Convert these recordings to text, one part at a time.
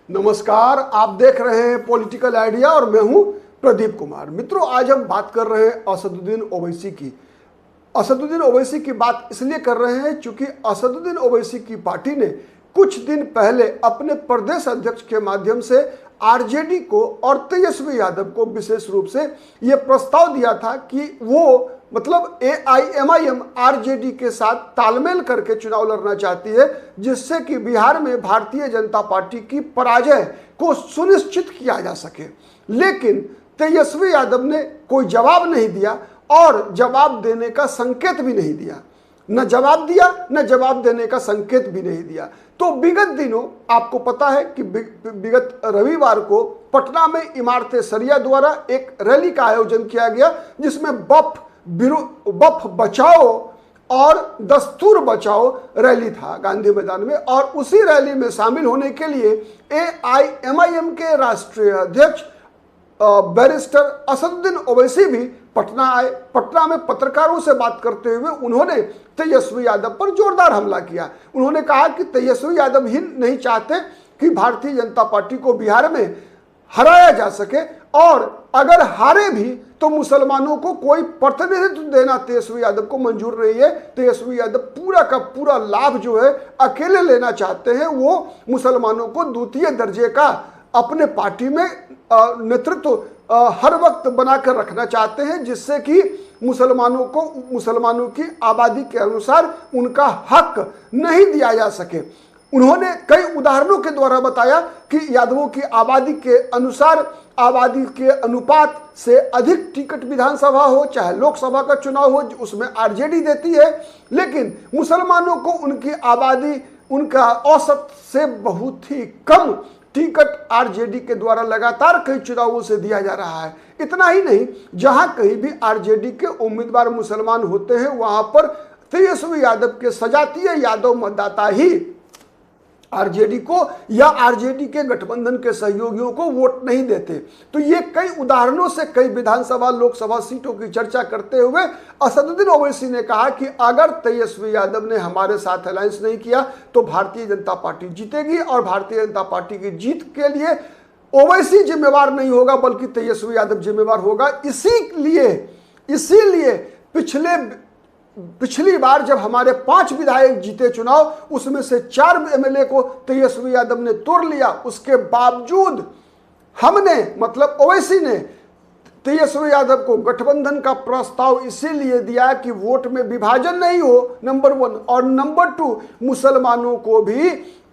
नमस्कार, आप देख रहे हैं पॉलिटिकल आइडिया और मैं हूं प्रदीप कुमार। मित्रों, आज हम बात कर रहे हैं असदुद्दीन ओवैसी की। असदुद्दीन ओवैसी की बात इसलिए कर रहे हैं क्योंकि असदुद्दीन ओवैसी की पार्टी ने कुछ दिन पहले अपने प्रदेश अध्यक्ष के माध्यम से आरजेडी को और तेजस्वी यादव को विशेष रूप से यह प्रस्ताव दिया था कि वो मतलब एआईएमआईएम आरजेडी के साथ तालमेल करके चुनाव लड़ना चाहती है, जिससे कि बिहार में भारतीय जनता पार्टी की पराजय को सुनिश्चित किया जा सके। लेकिन तेजस्वी यादव ने कोई जवाब नहीं दिया और जवाब देने का संकेत भी नहीं दिया। न जवाब दिया, न जवाब देने का संकेत भी नहीं दिया। तो विगत दिनों आपको पता है कि विगत रविवार को पटना में इमारत सरिया द्वारा एक रैली का आयोजन किया गया, जिसमें बफ बचाओ और दस्तूर बचाओ रैली था गांधी मैदान में। और उसी रैली में शामिल होने के लिए एआईएमआईएम के राष्ट्रीय अध्यक्ष बैरिस्टर असदुद्दीन ओवैसी भी पटना आए। पटना में पत्रकारों से बात करते हुए उन्होंने तेजस्वी यादव पर जोरदार हमला किया। उन्होंने कहा कि तेजस्वी यादव ही नहीं चाहते कि भारतीय जनता पार्टी को बिहार में हराया जा सके, और अगर हारे भी तो मुसलमानों को कोई प्रतिनिधित्व देना तेजस्वी यादव को मंजूर नहीं है। तेजस्वी यादव पूरा का पूरा लाभ जो है अकेले लेना चाहते हैं। वो मुसलमानों को द्वितीय दर्जे का अपने पार्टी में नेतृत्व हर वक्त बनाकर रखना चाहते हैं, जिससे कि मुसलमानों की आबादी के अनुसार उनका हक नहीं दिया जा सके। उन्होंने कई उदाहरणों के द्वारा बताया कि यादवों की आबादी के अनुसार, आबादी के अनुपात से अधिक टिकट विधानसभा हो चाहे लोकसभा का चुनाव हो, उसमें आरजेडी देती है। लेकिन मुसलमानों को उनकी आबादी, उनका औसत से बहुत ही कम टिकट आरजेडी के द्वारा लगातार कई चुनावों से दिया जा रहा है। इतना ही नहीं, जहां कहीं भी आरजेडी के उम्मीदवार मुसलमान होते हैं, वहां पर तेजस्वी यादव के सजातीय यादव मतदाता ही आरजेडी को या आरजेडी के गठबंधन के सहयोगियों को वोट नहीं देते। तो ये कई उदाहरणों से कई विधानसभा लोकसभा सीटों की चर्चा करते हुए असदुद्दीन ओवैसी ने कहा कि अगर तेजस्वी यादव ने हमारे साथ अलायंस नहीं किया तो भारतीय जनता पार्टी जीतेगी, और भारतीय जनता पार्टी की जीत के लिए ओवैसी जिम्मेवार नहीं होगा बल्कि तेजस्वी यादव जिम्मेवार होगा। इसीलिए पिछली बार जब हमारे 5 विधायक जीते चुनाव, उसमें से 4 एमएलए को तेजस्वी यादव ने तोड़ लिया। उसके बावजूद हमने मतलब ओवैसी ने तेजस्वी यादव को गठबंधन का प्रस्ताव इसीलिए दिया कि वोट में विभाजन नहीं हो, नंबर 1, और नंबर 2 मुसलमानों को भी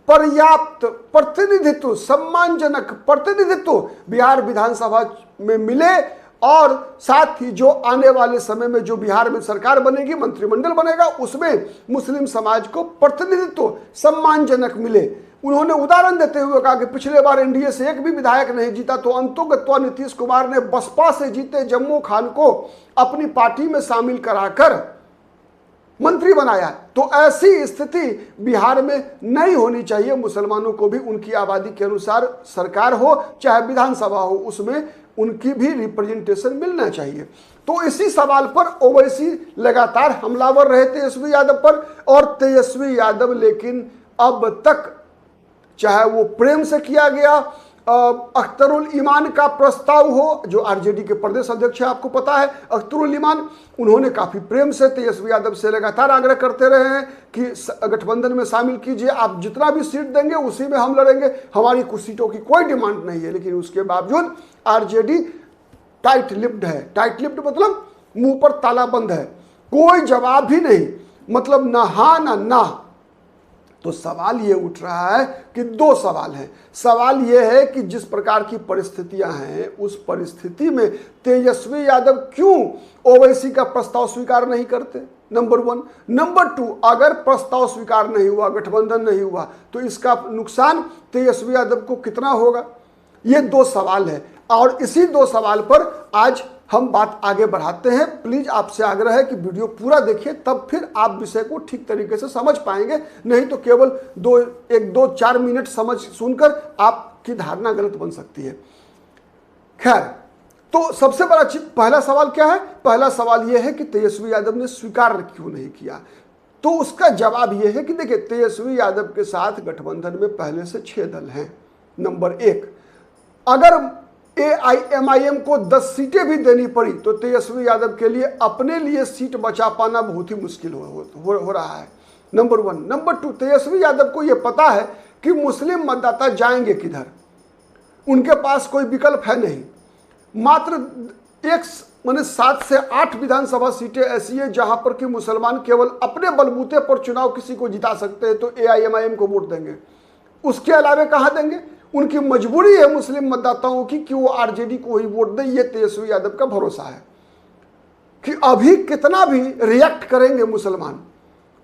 पर्याप्त प्रतिनिधित्व, सम्मानजनक प्रतिनिधित्व बिहार विधानसभा में मिले, और साथ ही जो आने वाले समय में जो बिहार में सरकार बनेगी, मंत्रिमंडल बनेगा, उसमें मुस्लिम समाज को प्रतिनिधित्व सम्मानजनक मिले। उन्होंने उदाहरण देते हुए कहा कि पिछले बार एनडीए से एक भी विधायक नहीं जीता, तो अंतोगत्वा नीतीश कुमार ने बसपा से जीते जम्मू खान को अपनी पार्टी में शामिल कराकर मंत्री बनाया। तो ऐसी स्थिति बिहार में नहीं होनी चाहिए। मुसलमानों को भी उनकी आबादी के अनुसार सरकार हो चाहे विधानसभा हो, उसमें उनकी भी रिप्रेजेंटेशन मिलना चाहिए। तो इसी सवाल पर ओवैसी लगातार हमलावर रहे तेजस्वी यादव पर, और तेजस्वी यादव लेकिन अब तक, चाहे वो प्रेम से किया गया अख्तरुल ईमान का प्रस्ताव हो, जो आरजेडी के प्रदेश अध्यक्ष है, आपको पता है अख्तरुल ईमान, उन्होंने काफी प्रेम से तेजस्वी यादव से लगातार आग्रह करते रहे हैं कि गठबंधन में शामिल कीजिए, आप जितना भी सीट देंगे उसी में हम लड़ेंगे, हमारी कुछ सीटों की कोई डिमांड नहीं है। लेकिन उसके बावजूद आरजेडी टाइट लिप्ड है। टाइट लिप्ड मतलब मुंह पर ताला बंद है, कोई जवाब भी नहीं, मतलब ना हाँ ना ना। तो सवाल ये उठ रहा है कि 2 सवाल हैं। सवाल ये है कि जिस प्रकार की परिस्थितियां हैं, उस परिस्थिति में तेजस्वी यादव क्यों ओवैसी का प्रस्ताव स्वीकार नहीं करते, नंबर 1। नंबर 2, अगर प्रस्ताव स्वीकार नहीं हुआ, गठबंधन नहीं हुआ, तो इसका नुकसान तेजस्वी यादव को कितना होगा? ये 2 सवाल है, और इसी 2 सवाल पर आज हम बात आगे बढ़ाते हैं। प्लीज आपसे आग्रह है कि वीडियो पूरा देखिए, तब फिर आप विषय को ठीक तरीके से समझ पाएंगे। नहीं तो केवल 1-2-4 मिनट समझ सुनकर आपकी धारणा गलत बन सकती है। खैर, तो सबसे बड़ा पहला सवाल क्या है? पहला सवाल यह है कि तेजस्वी यादव ने स्वीकार क्यों नहीं किया। तो उसका जवाब यह है कि देखिए, तेजस्वी यादव के साथ गठबंधन में पहले से 6 दल हैं। नंबर 1, अगर AIMIM को 10 सीटें भी देनी पड़ी तो तेजस्वी यादव के लिए अपने लिए सीट बचा पाना बहुत ही मुश्किल हो रहा है। नंबर 1। नंबर 2, तेजस्वी यादव को यह पता है कि मुस्लिम मतदाता जाएंगे किधर, उनके पास कोई विकल्प है नहीं। मात्र 7 से 8 विधानसभा सीटें ऐसी है जहां पर कि मुसलमान केवल अपने बलबूते पर चुनाव किसी को जिता सकते हैं तो AIMIM को वोट देंगे, उसके अलावा कहां देंगे? उनकी मजबूरी है मुस्लिम मतदाताओं की कि वो RJD को ही वोट दें। ये तेजस्वी यादव का भरोसा है कि अभी कितना भी रिएक्ट करेंगे मुसलमान,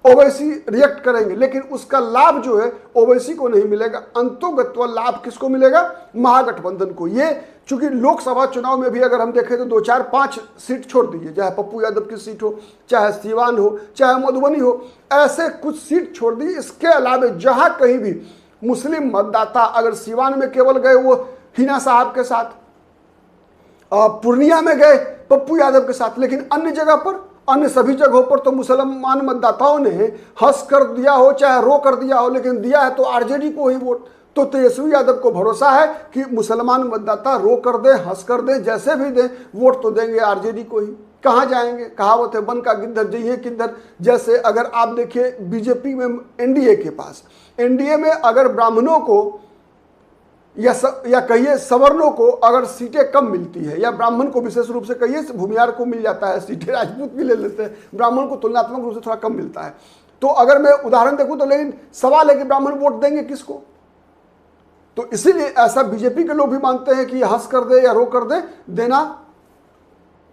ओवैसी रिएक्ट करेंगे, लेकिन उसका लाभ जो है ओवैसी को नहीं मिलेगा, अंतोगत्वा लाभ किसको मिलेगा? महागठबंधन को। ये चूंकि लोकसभा चुनाव में भी अगर हम देखें तो 2, 4, 5 सीट छोड़ दीजिए, चाहे पप्पू यादव की सीट हो, चाहे सीवान हो, चाहे मधुबनी हो, ऐसे कुछ सीट छोड़ दी। इसके अलावा जहां कहीं भी मुस्लिम मतदाता अगर सीवान में केवल गए वो हिना साहब के साथ, पूर्णिया में गए पप्पू यादव के साथ, लेकिन अन्य जगह पर, अन्य सभी जगहों पर तो मुसलमान मतदाताओं ने हंस कर दिया हो चाहे रो कर दिया हो, लेकिन दिया है तो RJD को ही वोट। तो तेजस्वी यादव को भरोसा है कि मुसलमान मतदाता रो कर दे, हंस कर दे, जैसे भी दे, वोट तो देंगे RJD को ही। कहाँ जाएंगे? कहावत है बन का गिद्धर जइए किधर। जैसे अगर आप देखिए बीजेपी में, NDA के पास, NDA में अगर ब्राह्मणों को या कहिए सवर्णों को अगर सीटें कम मिलती है, या ब्राह्मण को विशेष रूप से कहिए भूमियार को मिल जाता है सीटें, राजपूत भी ले लेते हैं, ब्राह्मण को तुलनात्मक रूप से थोड़ा कम मिलता है, तो अगर मैं उदाहरण देखूं तो, लेकिन सवाल है कि ब्राह्मण वोट देंगे किसको? तो इसीलिए ऐसा बीजेपी के लोग भी मानते हैं कि हंस कर दे या रो कर दे, देना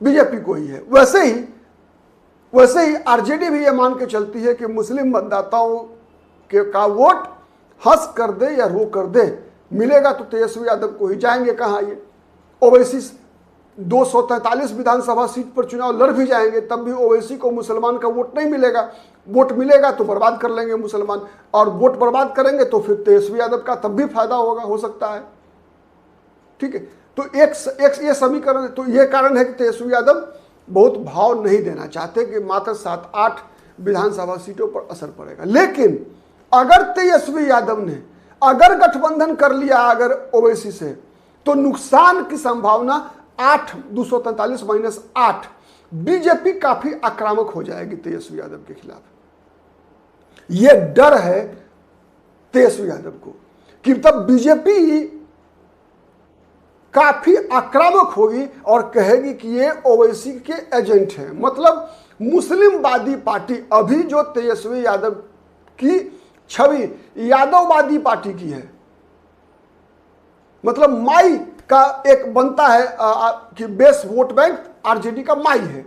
बीजेपी को ही है। वैसे ही RJD भी यह मान के चलती है कि मुस्लिम मतदाताओं का वोट हंस कर दे या रो कर दे मिलेगा तो तेजस्वी यादव को ही। जाएंगे कहाँ ये? ओवैसी 243 विधानसभा सीट पर चुनाव लड़ भी जाएंगे तब भी ओवैसी को मुसलमान का वोट नहीं मिलेगा। वोट मिलेगा तो बर्बाद कर लेंगे मुसलमान, और वोट बर्बाद करेंगे तो फिर तेजस्वी यादव का तब भी फायदा होगा, हो सकता है। ठीक है, तो एक ये समीकरण, तो ये कारण है कि तेजस्वी यादव बहुत भाव नहीं देना चाहते कि मात्र 7-8 विधानसभा सीटों पर असर पड़ेगा। लेकिन अगर तेजस्वी यादव ने अगर गठबंधन कर लिया अगर ओवैसी से, तो नुकसान की संभावना 243 माइनस 8, बीजेपी काफी आक्रामक हो जाएगी तेजस्वी यादव के खिलाफ। यह डर है तेजस्वी यादव को कि तब बीजेपी काफी आक्रामक होगी और कहेगी कि ये ओवैसी के एजेंट हैं। मतलब मुस्लिमवादी पार्टी, अभी जो तेजस्वी यादव की छवि यादववादी पार्टी की है, मतलब माई का एक बनता है कि बेस वोट बैंक RJD का माई है।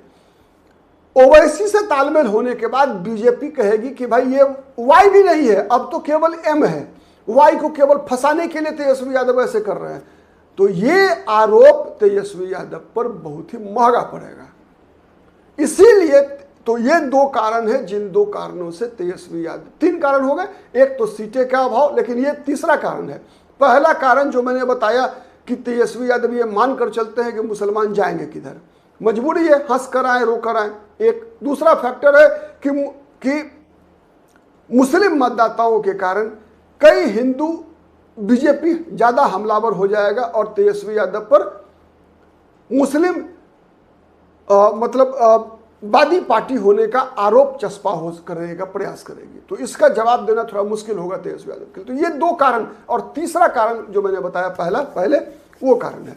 ओवैसी से तालमेल होने के बाद बीजेपी कहेगी कि भाई ये वाई भी नहीं है, अब तो केवल M है, वाई को केवल फंसाने के लिए तेजस्वी यादव ऐसे कर रहे हैं। तो ये आरोप तेजस्वी यादव पर बहुत ही महंगा पड़ेगा। इसीलिए तो ये 2 कारण है जिन 2 कारणों से तेजस्वी यादव, 3 कारण हो गए, एक तो सीटें का अभाव, लेकिन ये तीसरा कारण है। पहला कारण जो मैंने बताया कि तेजस्वी यादव ये मानकर चलते हैं कि मुसलमान जाएंगे किधर, मजबूरी है, हंस कर आए रो कर आए। एक दूसरा फैक्टर है कि मुस्लिम मतदाताओं के कारण कई हिंदू बीजेपी ज्यादा हमलावर हो जाएगा और तेजस्वी यादव पर मुस्लिम वादी पार्टी होने का आरोप चस्पा हो करने का प्रयास करेगी। तो इसका जवाब देना थोड़ा मुश्किल होगा तेजस्वी यादव के लिए। तो ये 2 कारण, और तीसरा कारण जो मैंने बताया पहले वो कारण है।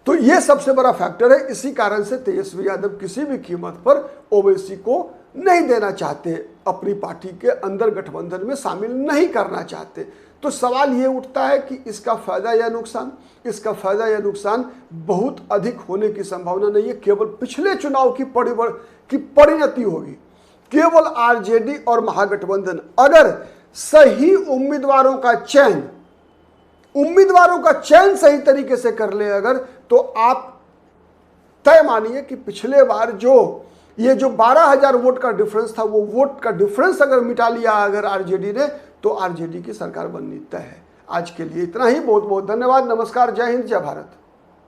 तो ये सबसे बड़ा फैक्टर है। इसी कारण से तेजस्वी यादव किसी भी कीमत पर ओवैसी को नहीं देना चाहते, अपनी पार्टी के अंदर गठबंधन में शामिल नहीं करना चाहते। तो सवाल ये उठता है कि इसका फायदा या नुकसान, इसका फायदा या नुकसान बहुत अधिक होने की संभावना नहीं है। केवल पिछले चुनाव की परिणति होगी। केवल RJD और महागठबंधन अगर सही उम्मीदवारों का चयन सही तरीके से कर ले अगर, तो आप तय मानिए कि पिछले बार ये जो 12,000 वोट का डिफरेंस था, वो वोट का डिफरेंस अगर मिटा लिया अगर RJD ने, तो RJD की सरकार बननी तय है। आज के लिए इतना ही। बहुत बहुत धन्यवाद। नमस्कार। जय हिंद, जय भारत।